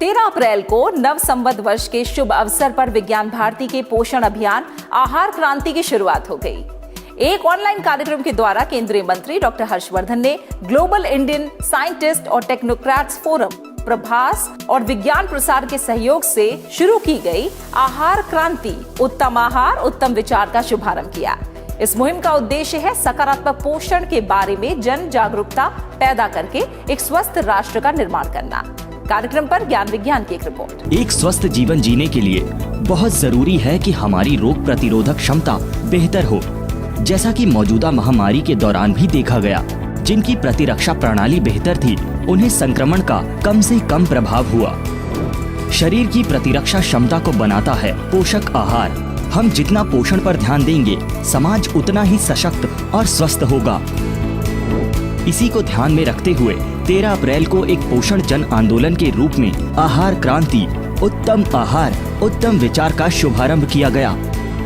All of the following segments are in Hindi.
13 अप्रैल को नव संवत वर्ष के शुभ अवसर पर विज्ञान भारती के पोषण अभियान आहार क्रांति की शुरुआत हो गई। एक ऑनलाइन कार्यक्रम के द्वारा केंद्रीय मंत्री डॉक्टर हर्षवर्धन ने ग्लोबल इंडियन साइंटिस्ट और टेक्नोक्रेट्स फोरम, प्रभास और विज्ञान प्रसार के सहयोग से शुरू की गई आहार क्रांति उत्तम आहार उत्तम विचार का शुभारंभ किया। इस मुहिम का उद्देश्य है सकारात्मक पोषण के बारे में जन जागरूकता पैदा करके एक स्वस्थ राष्ट्र का निर्माण करना। कार्यक्रम पर ज्ञान विज्ञान की एक रिपोर्ट। एक स्वस्थ जीवन जीने के लिए बहुत जरूरी है कि हमारी रोग प्रतिरोधक क्षमता बेहतर हो। जैसा कि मौजूदा महामारी के दौरान भी देखा गया, जिनकी प्रतिरक्षा प्रणाली बेहतर थी उन्हें संक्रमण का कम से कम प्रभाव हुआ। शरीर की प्रतिरक्षा क्षमता को बनाता है पोषक आहार। हम जितना पोषण पर ध्यान देंगे, समाज उतना ही सशक्त और स्वस्थ होगा। इसी को ध्यान में रखते हुए 13 अप्रैल को एक पोषण जन आंदोलन के रूप में आहार क्रांति उत्तम आहार उत्तम विचार का शुभारंभ किया गया।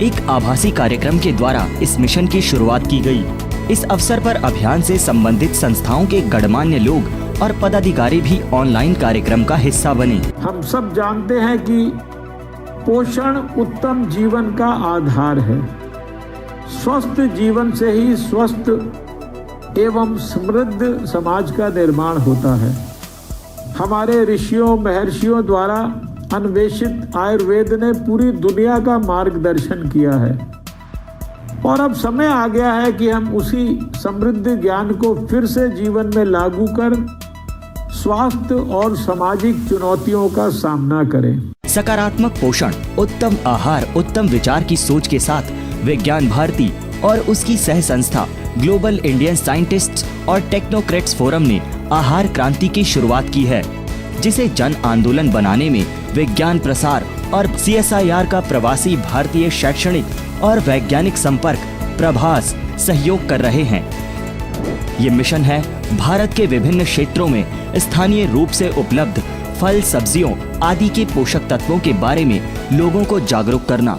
एक आभासी कार्यक्रम के द्वारा इस मिशन की शुरुआत की गई। इस अवसर पर अभियान से संबंधित संस्थाओं के गणमान्य लोग और पदाधिकारी भी ऑनलाइन कार्यक्रम का हिस्सा बने। हम सब जानते हैं कि पोषण उत्तम जीवन का आधार है। स्वस्थ जीवन से ही स्वस्थ एवं समृद्ध समाज का निर्माण होता है। हमारे ऋषियों महर्षियों द्वारा अन्वेषित आयुर्वेद ने पूरी दुनिया का मार्गदर्शन किया है और अब समय आ गया है कि हम उसी समृद्ध ज्ञान को फिर से जीवन में लागू कर स्वास्थ्य और सामाजिक चुनौतियों का सामना करें। सकारात्मक पोषण उत्तम आहार उत्तम विचार की सोच के साथ विज्ञान भारती और उसकी सह संस्था ग्लोबल इंडियन साइंटिस्ट्स और टेक्नोक्रेट्स फोरम ने आहार क्रांति की शुरुआत की है, जिसे जन आंदोलन बनाने में विज्ञान प्रसार और CSIR का प्रवासी भारतीय शैक्षणिक और वैज्ञानिक संपर्क प्रभास सहयोग कर रहे हैं। ये मिशन है भारत के विभिन्न क्षेत्रों में स्थानीय रूप से उपलब्ध फल सब्जियों आदि के पोषक तत्वों के बारे में लोगों को जागरूक करना।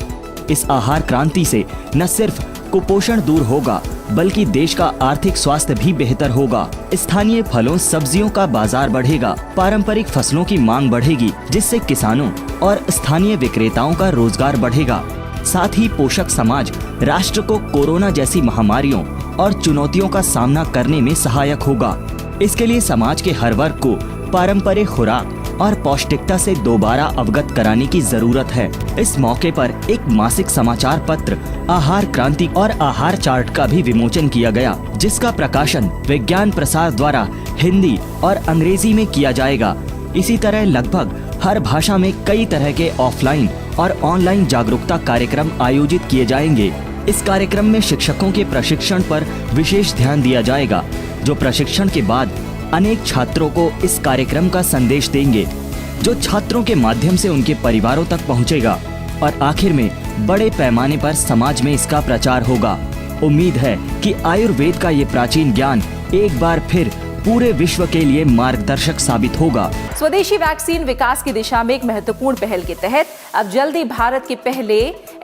इस आहार क्रांति से न सिर्फ कुपोषण दूर होगा बल्कि देश का आर्थिक स्वास्थ्य भी बेहतर होगा। स्थानीय फलों सब्जियों का बाजार बढ़ेगा, पारंपरिक फसलों की मांग बढ़ेगी, जिससे किसानों और स्थानीय विक्रेताओं का रोजगार बढ़ेगा। साथ ही पोषक समाज राष्ट्र को कोरोना जैसी महामारियों और चुनौतियों का सामना करने में सहायक होगा। इसके लिए समाज के हर वर्ग को पारंपरिक खुराक और पौष्टिकता से दोबारा अवगत कराने की जरूरत है। इस मौके पर एक मासिक समाचार पत्र आहार क्रांति और आहार चार्ट का भी विमोचन किया गया, जिसका प्रकाशन विज्ञान प्रसार द्वारा हिंदी और अंग्रेजी में किया जाएगा। इसी तरह लगभग हर भाषा में कई तरह के ऑफलाइन और ऑनलाइन जागरूकता कार्यक्रम आयोजित किए जाएंगे। इस कार्यक्रम में शिक्षकों के प्रशिक्षण पर विशेष ध्यान दिया जाएगा, जो प्रशिक्षण के बाद अनेक छात्रों को इस कार्यक्रम का संदेश देंगे, जो छात्रों के माध्यम से उनके परिवारों तक पहुंचेगा और आखिर में बड़े पैमाने पर समाज में इसका प्रचार होगा। उम्मीद है कि आयुर्वेद का ये प्राचीन ज्ञान एक बार फिर पूरे विश्व के लिए मार्गदर्शक साबित होगा। स्वदेशी वैक्सीन विकास की दिशा में एक महत्वपूर्ण पहल के तहत अब जल्दी भारत के पहले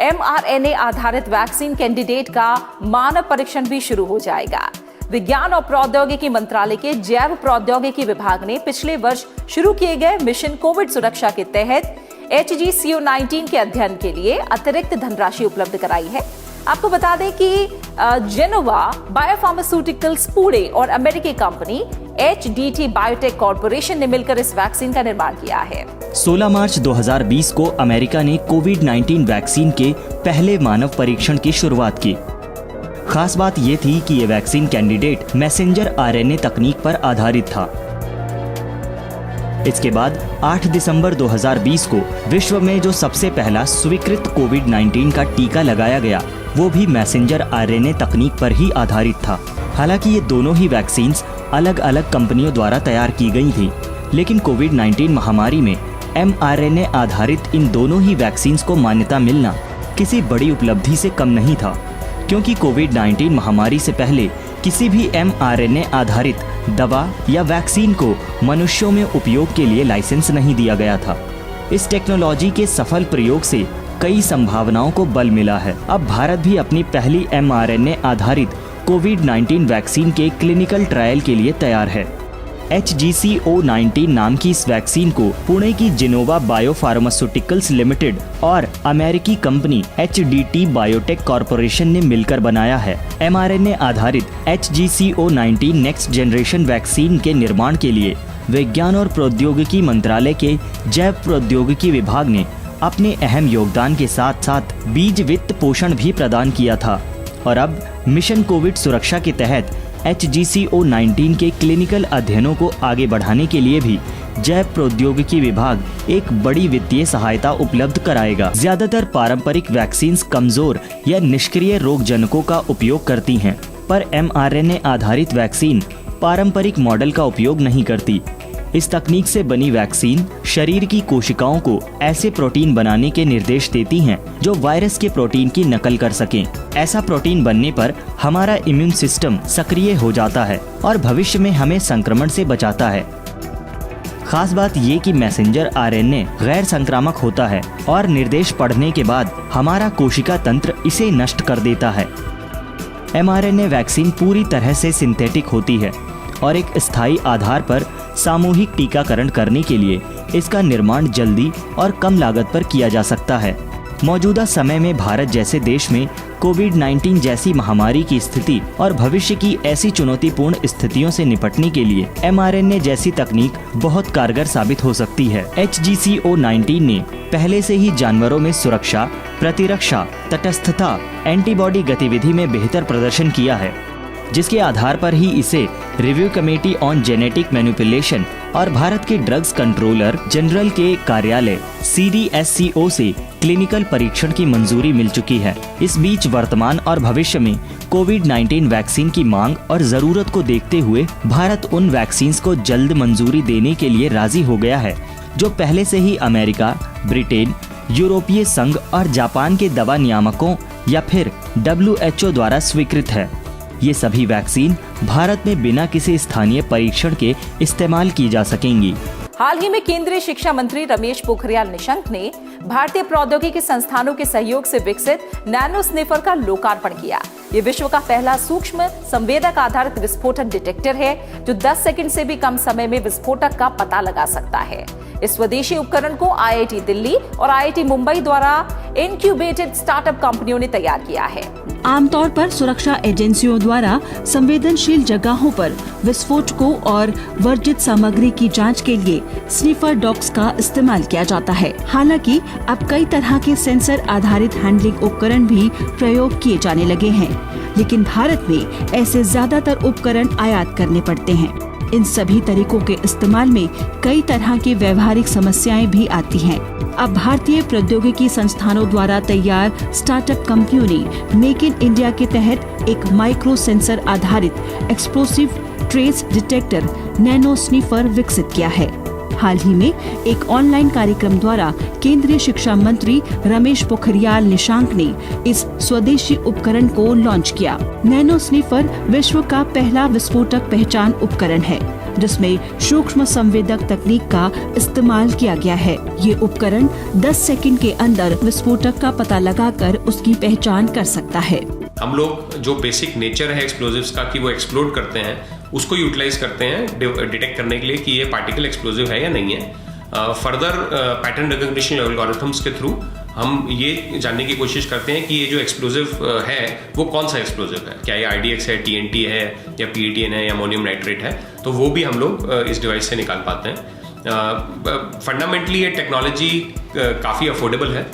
mRNA आधारित वैक्सीन कैंडिडेट का मानव परीक्षण भी शुरू हो जाएगा। विज्ञान और प्रौद्योगिकी मंत्रालय के जैव प्रौद्योगिकी विभाग ने पिछले वर्ष शुरू किए गए मिशन कोविड सुरक्षा के तहत HGCO19 के अध्ययन के लिए अतिरिक्त धनराशि उपलब्ध कराई है। आपको बता दें कि जेनोवा बायोफार्मास्यूटिकल्स पुणे और अमेरिकी कंपनी HDT बायोटेक कॉर्पोरेशन ने मिलकर इस वैक्सीन का निर्माण किया है। 16 मार्च 2020 को अमेरिका ने कोविड-19 वैक्सीन के पहले मानव परीक्षण की शुरुआत की। खास बात ये थी कि ये वैक्सीन कैंडिडेट मैसेंजर RNA तकनीक पर आधारित था। इसके बाद 8 दिसंबर 2020 को विश्व में जो सबसे पहला स्वीकृत कोविड-19 का टीका लगाया गया, वो भी मैसेंजर RNA तकनीक पर ही आधारित था। हालांकि ये दोनों ही वैक्सीन्स अलग अलग कंपनियों द्वारा तैयार की गई थी, लेकिन कोविड-19 महामारी में mRNA आधारित इन दोनों ही वैक्सीन्स को मान्यता मिलना किसी बड़ी उपलब्धि से कम नहीं था, क्योंकि कोविड-19 महामारी से पहले किसी भी mRNA आधारित दवा या वैक्सीन को मनुष्यों में उपयोग के लिए लाइसेंस नहीं दिया गया था। इस टेक्नोलॉजी के सफल प्रयोग से कई संभावनाओं को बल मिला है। अब भारत भी अपनी पहली mRNA आधारित कोविड-19 वैक्सीन के क्लिनिकल ट्रायल के लिए तैयार है। HGCO19 नाम की इस वैक्सीन को पुणे की जिनोवा बायोफार्मास्यूटिकल्स लिमिटेड और अमेरिकी कंपनी HDT बायोटेक कॉरपोरेशन ने मिलकर बनाया है। mRNA आधारित HGCO19 नेक्स्ट जनरेशन वैक्सीन के निर्माण के लिए विज्ञान और प्रौद्योगिकी मंत्रालय के जैव प्रौद्योगिकी विभाग ने अपने अहम योगदान के साथ साथ बीज वित्त पोषण भी प्रदान किया था और अब मिशन कोविड सुरक्षा के तहत HGCO19 के क्लिनिकल अध्ययनों को आगे बढ़ाने के लिए भी जैव प्रौद्योगिकी विभाग एक बड़ी वित्तीय सहायता उपलब्ध कराएगा। ज्यादातर पारंपरिक वैक्सीन्स कमजोर या निष्क्रिय रोगजनकों का उपयोग करती हैं, पर mRNA आधारित वैक्सीन पारंपरिक मॉडल का उपयोग नहीं करती। इस तकनीक से बनी वैक्सीन शरीर की कोशिकाओं को ऐसे प्रोटीन बनाने के निर्देश देती हैं जो वायरस के प्रोटीन की नकल कर सकें। ऐसा प्रोटीन बनने पर हमारा इम्यून सिस्टम सक्रिय हो जाता है और भविष्य में हमें संक्रमण से बचाता है। खास बात ये कि मैसेंजर RNA गैर संक्रामक होता है और निर्देश पढ़ने के बाद हमारा कोशिका तंत्र इसे नष्ट कर देता है। mRNA वैक्सीन पूरी तरह से सिंथेटिक होती है और एक स्थायी आधार पर सामूहिक टीकाकरण करने के लिए इसका निर्माण जल्दी और कम लागत पर किया जा सकता है। मौजूदा समय में भारत जैसे देश में कोविड-19 जैसी महामारी की स्थिति और भविष्य की ऐसी चुनौतीपूर्ण स्थितियों से निपटने के लिए mRNA जैसी तकनीक बहुत कारगर साबित हो सकती है। HGCO19 ने पहले से ही जानवरों में सुरक्षा, प्रतिरक्षा, तटस्थता, एंटीबॉडी गतिविधि में बेहतर प्रदर्शन किया है, जिसके आधार पर ही इसे review committee on genetic manipulation और भारत के ड्रग्स कंट्रोलर जनरल के कार्यालय CDSCO से क्लिनिकल परीक्षण की मंजूरी मिल चुकी है। इस बीच वर्तमान और भविष्य में कोविड-19 वैक्सीन की मांग और जरूरत को देखते हुए भारत उन वैक्सीन को जल्द मंजूरी देने के लिए राजी हो गया है जो पहले से ही अमेरिका, ब्रिटेन, यूरोपीय संघ और जापान के दवा नियामकों या फिर WHO द्वारा स्वीकृत है। ये सभी वैक्सीन भारत में बिना किसी स्थानीय परीक्षण के इस्तेमाल की जा सकेंगी। हाल ही में केंद्रीय शिक्षा मंत्री रमेश पोखरियाल निशंक ने भारतीय प्रौद्योगिकी संस्थानों के सहयोग से विकसित नैनो स्निफर का लोकार्पण किया। ये विश्व का पहला सूक्ष्म संवेदक आधारित विस्फोटक डिटेक्टर है जो 10 सेकंड से भी कम समय में विस्फोटक का पता लगा सकता है। इस स्वदेशी उपकरण को IIT दिल्ली और IIT मुंबई द्वारा इनक्यूबेटेड स्टार्टअप कंपनियों ने तैयार किया है। आमतौर पर सुरक्षा एजेंसियों द्वारा संवेदनशील जगहों पर विस्फोटकों और वर्जित सामग्री की जांच के लिए स्निफर डॉग्स का इस्तेमाल किया जाता है। हालांकि अब कई तरह के सेंसर आधारित हैंडलिंग उपकरण भी प्रयोग किए जाने लगे हैं, लेकिन भारत में ऐसे ज्यादातर उपकरण आयात करने पड़ते हैं। इन सभी तरीकों के इस्तेमाल में कई तरह की व्यवहारिक समस्याएं भी आती हैं। अब भारतीय प्रौद्योगिकी संस्थानों द्वारा तैयार स्टार्टअप कंपनियों ने मेक इन इंडिया के तहत एक माइक्रो सेंसर आधारित explosive trace detector nano sniffer विकसित किया है। हाल ही में एक ऑनलाइन कार्यक्रम द्वारा केंद्रीय शिक्षा मंत्री रमेश पोखरियाल निशंक ने इस स्वदेशी उपकरण को लॉन्च किया। नैनो स्निफर विश्व का पहला विस्फोटक पहचान उपकरण है जिसमें सूक्ष्म संवेदक तकनीक का इस्तेमाल किया गया है। ये उपकरण 10 सेकंड के अंदर विस्फोटक का पता लगाकर उसकी पहचान कर सकता है। हम लोग जो बेसिक नेचर है एक्सप्लोजिव्स का कि वो एक्सप्लोड करते हैं, उसको यूटिलाइज करते हैं डिटेक्ट करने के लिए कि ये पार्टिकल एक्सप्लोजिव है या नहीं है। फर्दर पैटर्न रिकॉग्निशन एल्गोरिथम्स के थ्रू हम ये जानने की कोशिश करते हैं कि ये जो एक्सप्लोजिव है वो कौन सा एक्सप्लोजिव है, क्या ये IDX है, TNT है या PETN है या अमोनियम नाइट्रेट है, तो वो भी हम लोग इस डिवाइस से निकाल पाते हैं। फंडामेंटली ये टेक्नोलॉजी काफ़ी अफोर्डेबल है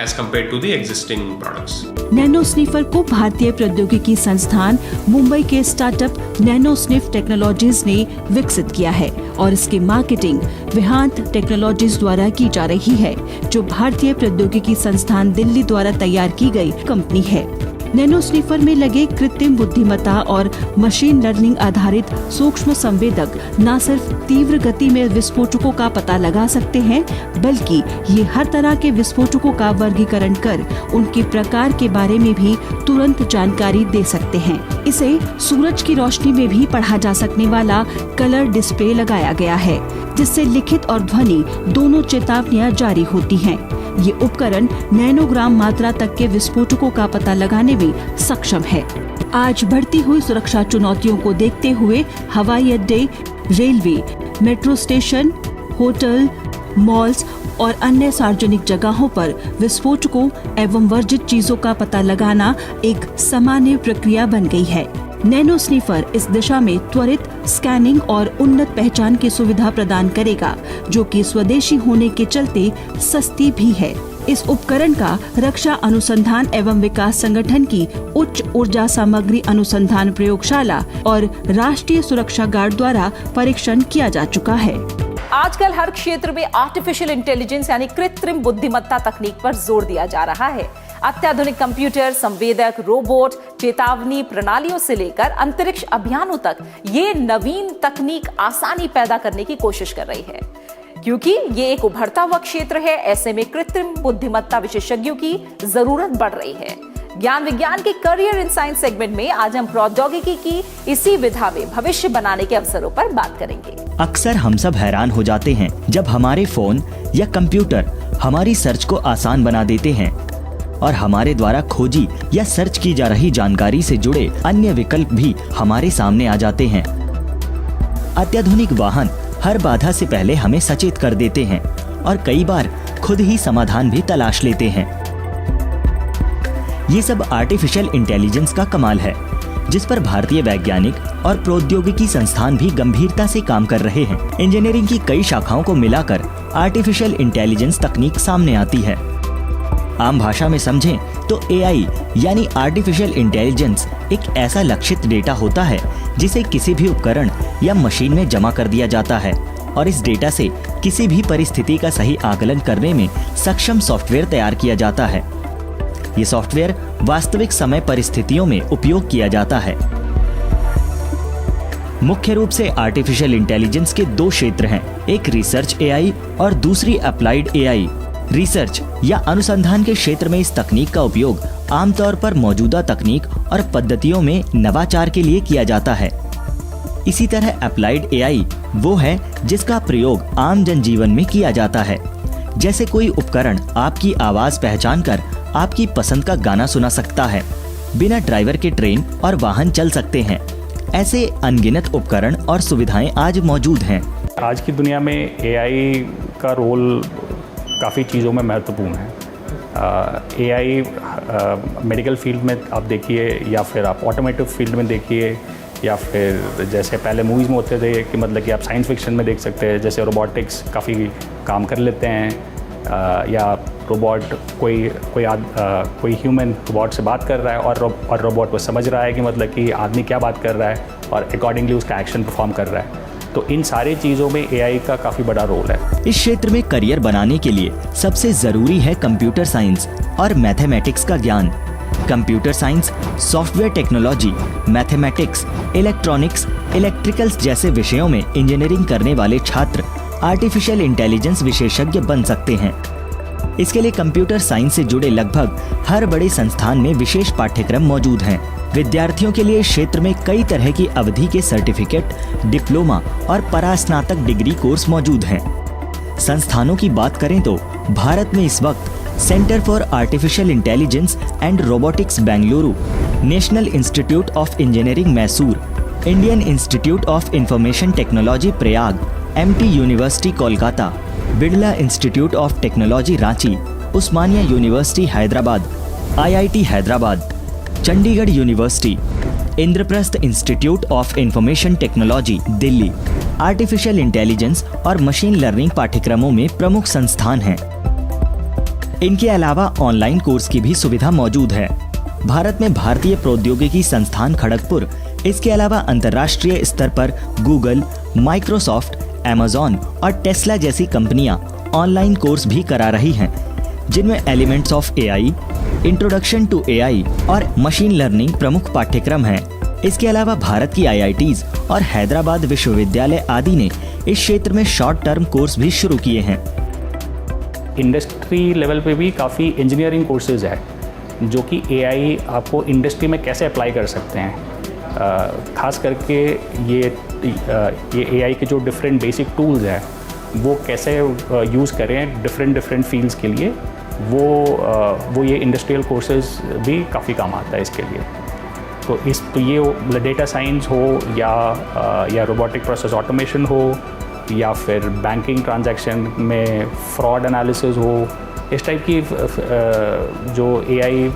as compared to the existing products. Nano sniffer को भारतीय प्रौद्योगिकी संस्थान मुंबई के स्टार्टअप नैनो स्निफ टेक्नोलॉजीज ने विकसित किया है और इसकी मार्केटिंग विहांत टेक्नोलॉजीज द्वारा की जा रही है, जो भारतीय प्रौद्योगिकी संस्थान दिल्ली द्वारा तैयार की गई कंपनी है। नैनो स्निफर में लगे कृत्रिम बुद्धिमत्ता और मशीन लर्निंग आधारित सूक्ष्म संवेदक न सिर्फ तीव्र गति में विस्फोटकों का पता लगा सकते हैं, बल्कि ये हर तरह के विस्फोटकों का वर्गीकरण कर उनके प्रकार के बारे में भी तुरंत जानकारी दे सकते हैं। इसे सूरज की रोशनी में भी पढ़ा जा सकने वाला कलर डिस्प्ले लगाया गया है, जिससे लिखित और ध्वनि दोनों चेतावनियां जारी होती हैं। ये उपकरण नैनोग्राम मात्रा तक के विस्फोटकों का पता लगाने में सक्षम है। आज बढ़ती हुई सुरक्षा चुनौतियों को देखते हुए हवाई अड्डे, railway, metro station, hotel, malls और अन्य सार्वजनिक जगहों पर विस्फोटकों एवं वर्जित चीजों का पता लगाना एक सामान्य प्रक्रिया बन गई है। नैनो स्नीफर इस दिशा में त्वरित स्कैनिंग और उन्नत पहचान की सुविधा प्रदान करेगा, जो कि स्वदेशी होने के चलते सस्ती भी है। इस उपकरण का रक्षा अनुसंधान एवं विकास संगठन की उच्च ऊर्जा सामग्री अनुसंधान प्रयोगशाला और राष्ट्रीय सुरक्षा गार्ड द्वारा परीक्षण किया जा चुका है। आजकल हर क्षेत्र में आर्टिफिशियल इंटेलिजेंस यानी कृत्रिम बुद्धिमत्ता तकनीक पर जोर दिया जा रहा है। अत्याधुनिक कंप्यूटर, संवेदक, रोबोट, चेतावनी प्रणालियों से लेकर अंतरिक्ष अभियानों तक ये नवीन तकनीक आसानी पैदा करने की कोशिश कर रही है। क्योंकि ये एक उभरता हुआ क्षेत्र है, ऐसे में कृत्रिम बुद्धिमत्ता विशेषज्ञों की जरूरत बढ़ रही है। ज्ञान विज्ञान के करियर इन साइंस सेगमेंट में आज हम प्रौद्योगिकी की इसी विधा में भविष्य बनाने के अवसरों पर बात करेंगे। अक्सर हम सब हैरान हो जाते हैं जब हमारे फोन या कंप्यूटर हमारी सर्च को आसान बना देते हैं और हमारे द्वारा खोजी या सर्च की जा रही जानकारी से जुड़े अन्य विकल्प भी हमारे सामने आ जाते हैं। अत्याधुनिक वाहन हर बाधा से पहले हमें सचेत कर देते हैं और कई बार खुद ही समाधान भी तलाश लेते हैं। ये सब आर्टिफिशियल इंटेलिजेंस का कमाल है, जिस पर भारतीय वैज्ञानिक और प्रौद्योगिकी संस्थान भी गंभीरता से काम कर रहे हैं। इंजीनियरिंग की कई शाखाओं को मिलाकर आर्टिफिशियल इंटेलिजेंस तकनीक सामने आती है। आम भाषा में समझें तो एआई यानी आर्टिफिशियल इंटेलिजेंस एक ऐसा लक्षित डेटा होता है जिसे किसी भी उपकरण या मशीन में जमा कर दिया जाता है और इस डेटा से किसी भी परिस्थिति का सही आकलन करने में सक्षम सॉफ्टवेयर तैयार किया जाता है। ये सॉफ्टवेयर वास्तविक समय परिस्थितियों में उपयोग किया जाता है। मुख्य रूप से आर्टिफिशियल इंटेलिजेंस के दो क्षेत्र हैं, एक रिसर्च एआई और दूसरी अप्लाइड एआई। रिसर्च या अनुसंधान के क्षेत्र में इस तकनीक का उपयोग आमतौर पर मौजूदा तकनीक और पद्धतियों में नवाचार के लिए किया जाता है। इसी तरह अप्लाइड एआई वो है जिसका प्रयोग आम जनजीवन में किया जाता है। जैसे कोई उपकरण आपकी आवाज पहचान कर आपकी पसंद का गाना सुना सकता है, बिना ड्राइवर के ट्रेन और वाहन चल सकते हैं। ऐसे अनगिनत उपकरण और सुविधाएं आज मौजूद हैं। आज की दुनिया में एआई का रोल काफ़ी चीज़ों में महत्वपूर्ण है। एआई मेडिकल फील्ड में आप देखिए, या फिर आप ऑटोमेटिव फील्ड में देखिए, या फिर जैसे पहले मूवीज़ में होते थे कि मतलब कि आप साइंस फिक्शन में देख सकते हैं, जैसे रोबोटिक्स काफ़ी काम कर लेते हैं, या रोबोट कोई ह्यूमन रोबोट से बात कर रहा है और रोबोट वो समझ रहा है कि मतलब कि आदमी क्या बात कर रहा है और अकॉर्डिंगली उसका एक्शन परफॉर्म कर रहा है। तो इन सारी चीज़ों में एआई का काफ़ी बड़ा रोल है। इस क्षेत्र में करियर बनाने के लिए सबसे जरूरी है कंप्यूटर साइंस और मैथमेटिक्स का ज्ञान। Computer science, software technology, mathematics, electronics, electricals जैसे विषयों में इंजीनियरिंग करने वाले छात्र आर्टिफिशियल इंटेलिजेंस विशेषज्ञ बन सकते हैं। इसके लिए कंप्यूटर साइंस से जुड़े लगभग हर बड़े संस्थान में विशेष पाठ्यक्रम मौजूद हैं। विद्यार्थियों के लिए क्षेत्र में कई तरह की अवधि के सर्टिफिकेट, डिप्लोमा और परास्नातक डिग्री कोर्स मौजूद हैं। संस्थानों की बात करें तो भारत में इस वक्त centre for artificial intelligence and robotics Bengaluru, national institute of engineering Mysore, Indian institute of information technology Prayag, Amity university Kolkata, Birla institute of technology Ranchi, Osmania university Hyderabad, IIT Hyderabad, Chandigarh university, Indraprastha institute of information technology Delhi artificial intelligence और मशीन लर्निंग पाठ्यक्रमों में प्रमुख संस्थान हैं। इनके अलावा ऑनलाइन कोर्स की भी सुविधा मौजूद है। भारत में भारतीय प्रौद्योगिकी संस्थान खड़गपुर, इसके अलावा अंतर्राष्ट्रीय स्तर पर गूगल, माइक्रोसॉफ्ट, अमेज़न और टेस्ला जैसी कंपनियां ऑनलाइन कोर्स भी करा रही हैं, जिनमें elements of AI, introduction to AI और मशीन लर्निंग प्रमुख पाठ्यक्रम हैं। इसके अलावा भारत की आईआईटीज और हैदराबाद विश्वविद्यालय आदि ने इस क्षेत्र में शॉर्ट टर्म कोर्स भी शुरू किए हैं। इंडस्ट्री लेवल पे भी काफ़ी इंजीनियरिंग कोर्सेज है जो कि एआई आपको इंडस्ट्री में कैसे अप्लाई कर सकते हैं। खास करके ये एआई के जो डिफरेंट बेसिक टूल्स हैं वो कैसे यूज़ करें डिफरेंट फील्ड्स के लिए, वो ये इंडस्ट्रियल कोर्सेज भी काफ़ी काम आता है इसके लिए। तो ये डेटा साइंस हो या रोबोटिक प्रोसेस ऑटोमेशन हो या फिर बैंकिंग ट्रांजैक्शन में फ्रॉड एनालिसिस हो, इस टाइप की जो एआई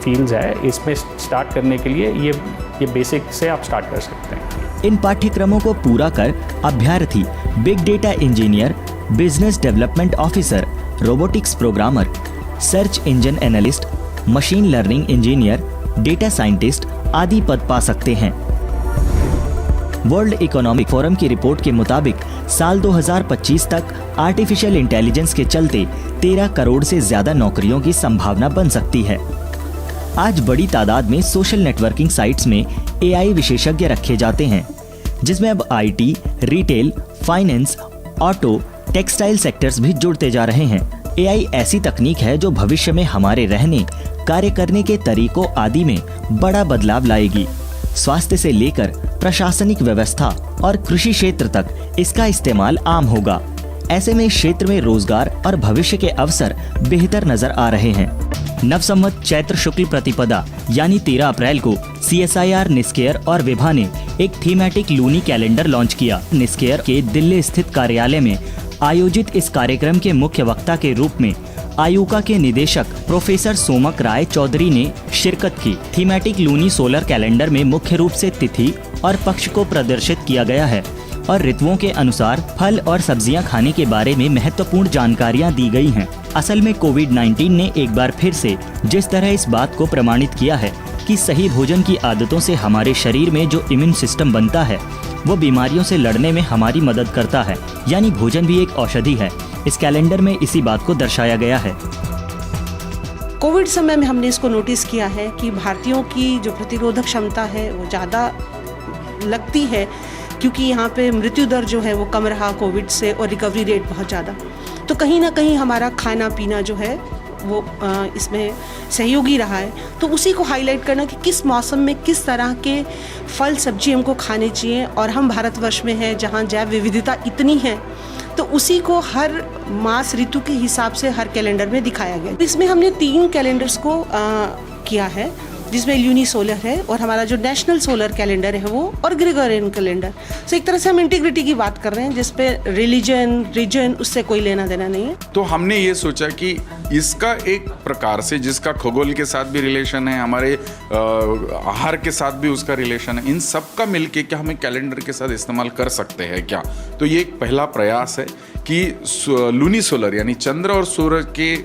फील्ड्स है इसमें स्टार्ट करने के लिए ये बेसिक से आप स्टार्ट कर सकते हैं। इन पाठ्यक्रमों को पूरा कर अभ्यर्थी big data engineer, business development officer, robotics programmer, search engine analyst, machine learning engineer, data scientist आदि पद पा सकते हैं। वर्ल्ड इकोनॉमिक फोरम की रिपोर्ट के मुताबिक साल 2025 तक आर्टिफिशियल इंटेलिजेंस के चलते 13 करोड़ से ज्यादा नौकरियों की संभावना बन सकती है। आज बड़ी तादाद में सोशल नेटवर्किंग साइट्स में एआई विशेषज्ञ रखे जाते हैं, जिसमें अब IT, retail, finance, auto, textile sectors भी जुड़ते जा रहे हैं। एआई ऐसी तकनीक है जो भविष्य में हमारे रहने, कार्य करने के तरीकों आदि में बड़ा बदलाव लाएगी। स्वास्थ्य से लेकर प्रशासनिक व्यवस्था और कृषि क्षेत्र तक इसका इस्तेमाल आम होगा। ऐसे में इस क्षेत्र में रोजगार और भविष्य के अवसर बेहतर नजर आ रहे हैं। नवसंवत चैत्र शुक्ल प्रतिपदा यानी 13 अप्रैल को CSIR, निस्केयर और विभा ने एक थीमेटिक लूनी कैलेंडर लॉन्च किया। निस्केयर के दिल्ली स्थित कार्यालय में आयोजित इस कार्यक्रम के मुख्य वक्ता के रूप में आयुका के निदेशक प्रोफेसर सोमक राय चौधरी ने शिरकत की। थीमेटिक लूनी सोलर कैलेंडर में मुख्य रूप से तिथि और पक्ष को प्रदर्शित किया गया है और ऋतुओं के अनुसार फल और सब्जियां खाने के बारे में महत्वपूर्ण जानकारियां दी गई हैं। असल में कोविड-19 ने एक बार फिर से जिस तरह इस बात को प्रमाणित किया है कि सही भोजन की आदतों से हमारे शरीर में जो इम्यून सिस्टम बनता है वो बीमारियों से लड़ने में हमारी मदद करता है, यानी भोजन भी एक औषधि है। इस कैलेंडर में इसी बात को दर्शाया गया है। कोविड समय में हमने इसको नोटिस किया है कि भारतीयों की जो प्रतिरोधक क्षमता है वो ज़्यादा लगती है, क्योंकि यहाँ पे मृत्यु दर जो है वो कम रहा कोविड से और रिकवरी रेट बहुत ज़्यादा। तो कहीं ना कहीं हमारा खाना पीना जो है वो इसमें सहयोगी रहा है। तो उसी को हाईलाइट करना कि किस मौसम में किस तरह के फल सब्जी हमको खाने चाहिए, और हम भारतवर्ष में हैं जहाँ जैव विविधता इतनी है, तो उसी को हर मास ऋतु के हिसाब से हर कैलेंडर में दिखाया गया। इसमें हमने 3 कैलेंडर्स को किया है, जिसमें ल्यूनी सोलर है और हमारा जो नेशनल सोलर कैलेंडर है वो और ग्रेगोरियन कैलेंडर। सो एक तरह से हम इंटीग्रिटी की बात कर रहे हैं, जिसपे रिलीजन, रीजन उससे कोई लेना देना नहीं है। तो हमने ये सोचा कि इसका एक प्रकार से जिसका खगोल के साथ भी रिलेशन है, हमारे आहार के साथ भी उसका रिलेशन है, इन सब का मिलके क्या हमें कैलेंडर के साथ इस्तेमाल कर सकते हैं क्या। तो ये एक पहला प्रयास है कि लूनी सोलर यानी चंद्र और सूरज के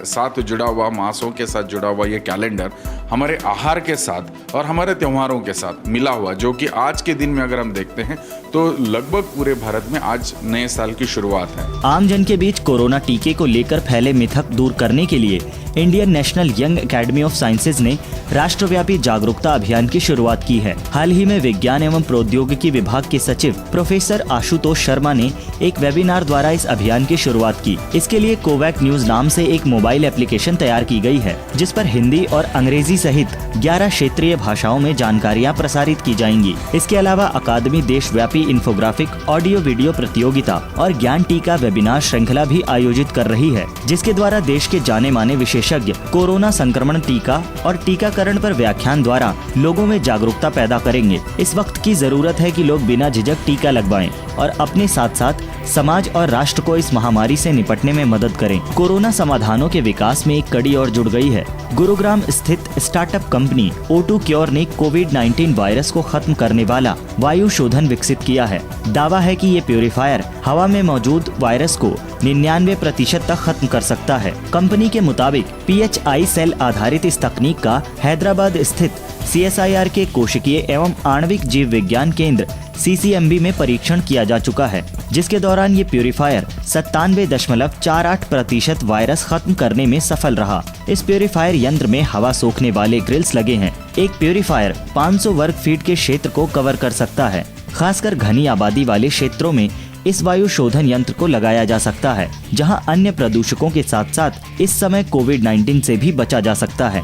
साथ जुड़ा हुआ, मासों के साथ जुड़ा हुआ ये कैलेंडर हमारे आहार के साथ और हमारे त्योहारों के साथ मिला हुआ, जो कि आज के दिन में अगर हम देखते हैं तो लगभग पूरे भारत में आज नए साल की शुरुआत है। आम जन के बीच कोरोना टीके को लेकर फैले मिथक दूर करने के लिए Indian national young academy of sciences ने राष्ट्रव्यापी जागरूकता अभियान की शुरुआत की है। हाल ही में विज्ञान एवं प्रौद्योगिकी विभाग के सचिव प्रोफेसर आशुतोष शर्मा ने एक वेबिनार द्वारा इस अभियान की शुरुआत की। इसके लिए कोवैक न्यूज नाम से एक मोबाइल एप्लीकेशन तैयार की गई है, जिस पर हिंदी और अंग्रेजी सहित 11 क्षेत्रीय भाषाओं में जानकारियाँ प्रसारित की जाएंगी। इसके अलावा अकादमी देशव्यापी इंफोग्राफिक, ऑडियो वीडियो प्रतियोगिता और ज्ञान टीका वेबिनार श्रृंखला भी आयोजित कर रही है, जिसके द्वारा देश के जाने माने विशेषज्ञ कोरोना संक्रमण टीका और टीकाकरण पर व्याख्यान द्वारा लोगों में जागरूकता पैदा करेंगे। इस वक्त की जरूरत है कि लोग बिना झिझक टीका लगवाएं और अपने साथ साथ समाज और राष्ट्र को इस महामारी से निपटने में मदद करें। कोरोना समाधानों के विकास में एक कड़ी और जुड़ गई है। गुरुग्राम स्थित स्टार्टअप कंपनी O2 क्योर ने कोविड-19 वायरस को खत्म करने वाला वायु शोधन विकसित किया है। दावा है कि ये प्यूरिफायर हवा में मौजूद वायरस को 99% तक खत्म कर सकता है। कंपनी के मुताबिक PHI सेल आधारित इस तकनीक का हैदराबाद स्थित CSIR के कोशिकीय एवं आणविक जीव विज्ञान केंद्र CCMB में परीक्षण किया जा चुका है, जिसके दौरान ये प्यूरिफायर 97.48% वायरस खत्म करने में सफल रहा। इस प्यूरिफायर यंत्र में हवा सोखने वाले ग्रिल्स लगे हैं। एक प्यूरिफायर 500 वर्ग फीट के क्षेत्र को कवर कर सकता है। खासकर घनी आबादी वाले क्षेत्रों में इस वायु शोधन यंत्र को लगाया जा सकता है, जहां अन्य प्रदूषकों के साथ साथ इस समय कोविड-19 से भी बचा जा सकता है।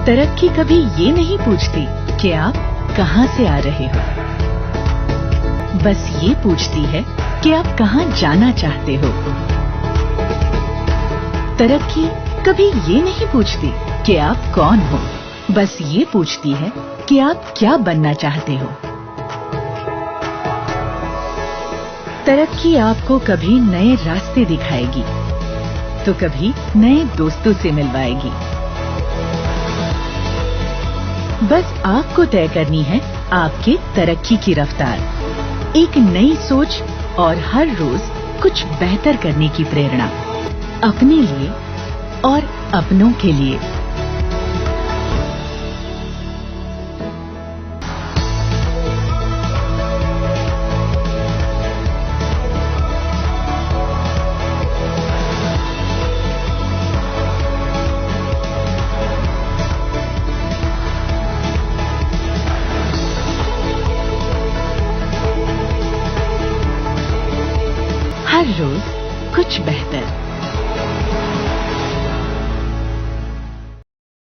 तरक्की कभी ये नहीं पूछती कि आप कहां से आ रहे हो, बस ये पूछती है कि आप कहां जाना चाहते हो। तरक्की कभी ये नहीं पूछती कि आप कौन हो, बस ये पूछती है कि आप क्या बनना चाहते हो। तरक्की आपको कभी नए रास्ते दिखाएगी तो कभी नए दोस्तों से मिलवाएगी। बस आपको तय करनी है आपके तरक्की की रफ्तार, एक नई सोच और हर रोज कुछ बेहतर करने की प्रेरणा, अपने लिए और अपनों के लिए।